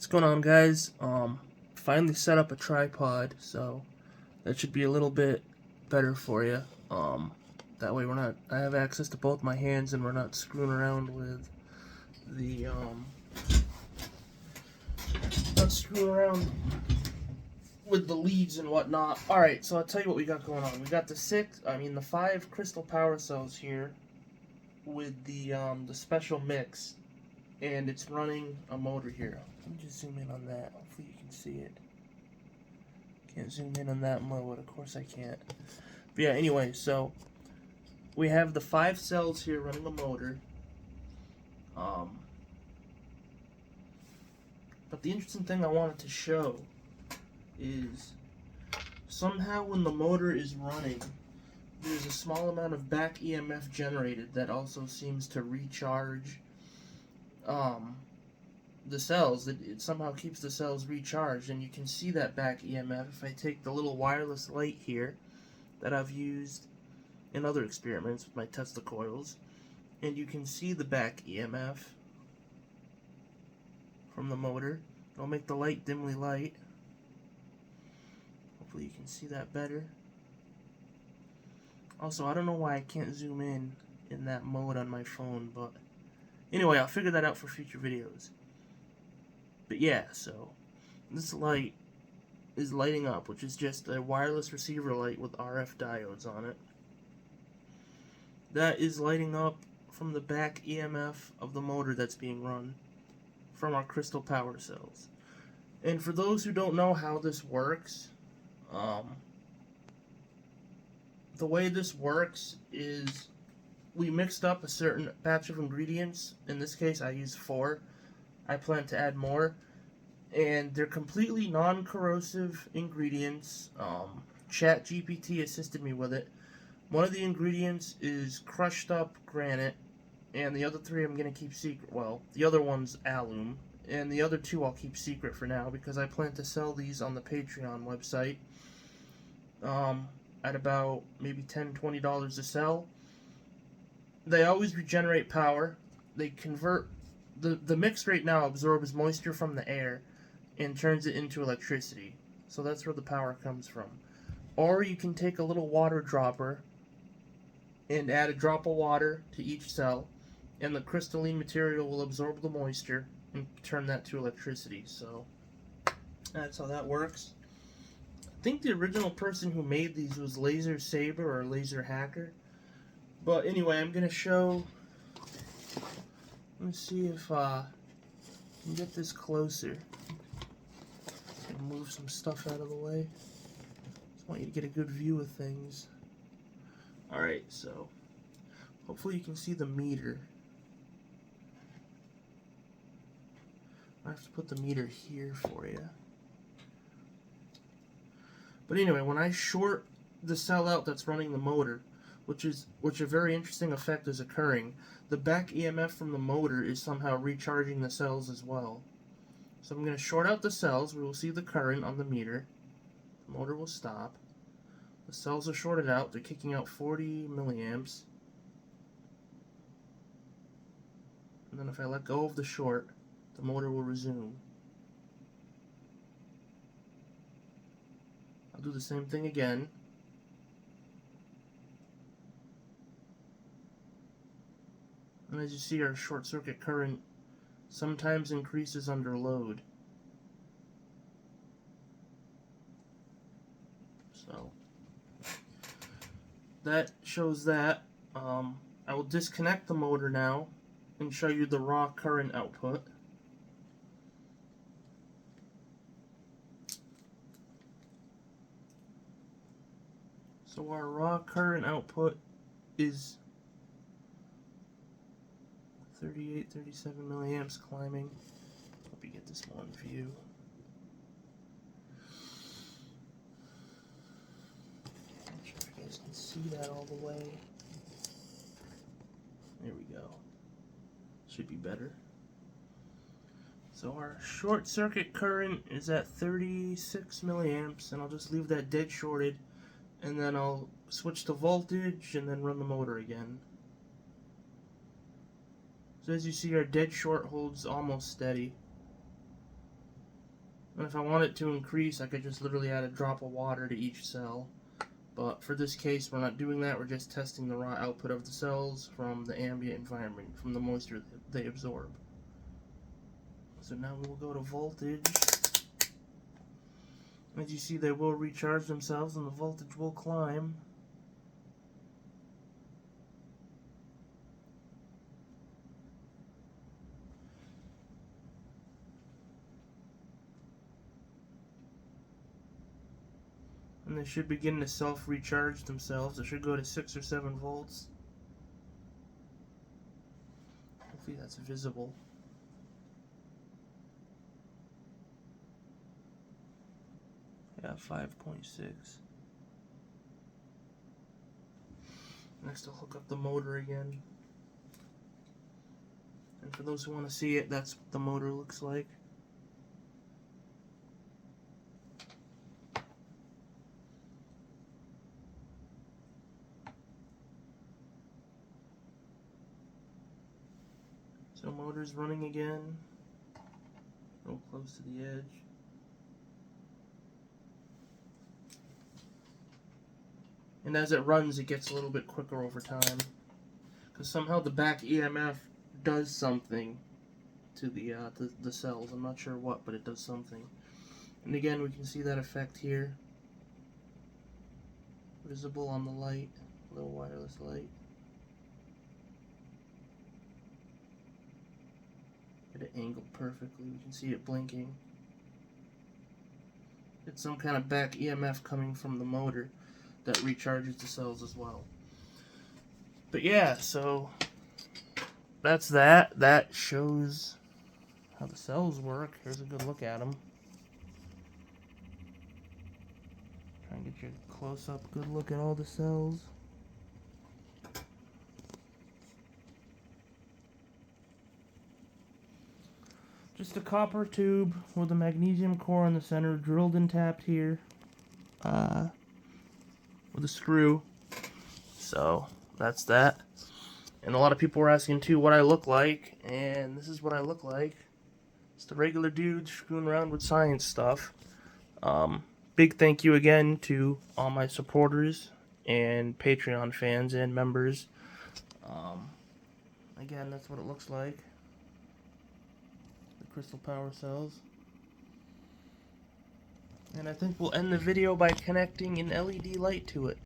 What's going on, guys? Finally set up a tripod, so that should be a little bit better for you. That way I have access to both my hands and we're not screwing around with the, leads and whatnot. Alright, so I'll tell you what we got going on. We got the 5 crystal power cells here with the special mix, and it's running a motor here. Let me just zoom in on that. Hopefully you can see it. Can't zoom in on that mode. Of course I can't. But yeah, anyway, so we have the 5 cells here running a motor. But the interesting thing I wanted to show is somehow when the motor is running, there's a small amount of back EMF generated that also seems to recharge the cells. It somehow keeps the cells recharged, and you can see that back EMF if I take the little wireless light here that I've used in other experiments with my Tesla coils, and you can see the back EMF from the motor. I'll make the light dimly light. Hopefully you can see that better. Also, I don't know why I can't zoom in that mode on my phone, but anyway, I'll figure that out for future videos. But yeah, so this light is lighting up, which is just a wireless receiver light with RF diodes on it. That is lighting up from the back EMF of the motor that's being run from our crystal power cells. And for those who don't know how this works, the way this works is we mixed up a certain batch of ingredients. In this case, I used 4. I plan to add more, and they're completely non-corrosive ingredients. ChatGPT assisted me with it. One of the ingredients is crushed up granite, and the other 3 I'm going to keep secret. Well, the other one's alum, and the other 2 I'll keep secret for now because I plan to sell these on the Patreon website at about maybe $10-$20 a sell. They always regenerate power. They convert the mix right now absorbs moisture from the air and turns it into electricity. So that's where the power comes from. Or you can take a little water dropper and add a drop of water to each cell, and the crystalline material will absorb the moisture and turn that to electricity. So that's how that works. I think the original person who made these was Laser Saber or Laser Hacker. But anyway, I'm going to show. Let me see if I can get this closer and move some stuff out of the way. Just want you to get a good view of things. Alright, so hopefully you can see the meter. I have to put the meter here for you. But anyway, when I short the cell out that's running the motor, which a very interesting effect is occurring, the back EMF from the motor is somehow recharging the cells as well. So I'm going to short out the cells. We will see the current on the meter. The motor will stop. The cells are shorted out. They're kicking out 40 milliamps. And then if I let go of the short, the motor will resume. I'll do the same thing again. And as you see, our short circuit current sometimes increases under load. So that shows that. I will disconnect the motor now and show you the raw current output. So our raw current output is 38, 37 milliamps climbing. Hope you get this one view. Not sure if you guys can see that all the way. There we go. Should be better. So our short circuit current is at 36 milliamps, and I'll just leave that dead shorted, and then I'll switch to voltage and then run the motor again. So as you see, our dead short holds almost steady. And if I want it to increase, I could just literally add a drop of water to each cell. But for this case, we're not doing that. We're just testing the raw output of the cells from the ambient environment, from the moisture that they absorb. So now we will go to voltage. As you see, they will recharge themselves and the voltage will climb. And they should begin to self-recharge themselves. It should go to 6 or 7 volts. Hopefully that's visible. Yeah, 5.6. Next I'll hook up the motor again. And for those who want to see it, that's what the motor looks like. So motor's running again. Real close to the edge. And as it runs, it gets a little bit quicker over time. Because somehow the back EMF does something to the cells. I'm not sure what, but it does something. And again, we can see that effect here. Visible on the light, little wireless light. Get it angled perfectly. We can see it blinking. It's some kind of back EMF coming from the motor that recharges the cells as well. But yeah, so that's that. That shows how the cells work. Here's a good look at them. Try and get your close-up good look at all the cells. Just a copper tube with a magnesium core in the center, drilled and tapped here with a screw. So that's that. And a lot of people were asking too what I look like, and this is what I look like. It's the regular dude screwing around with science stuff. Big thank you again to all my supporters and Patreon fans and members. Again, that's what it looks like. The crystal power cells. And I think we'll end the video by connecting an LED light to it.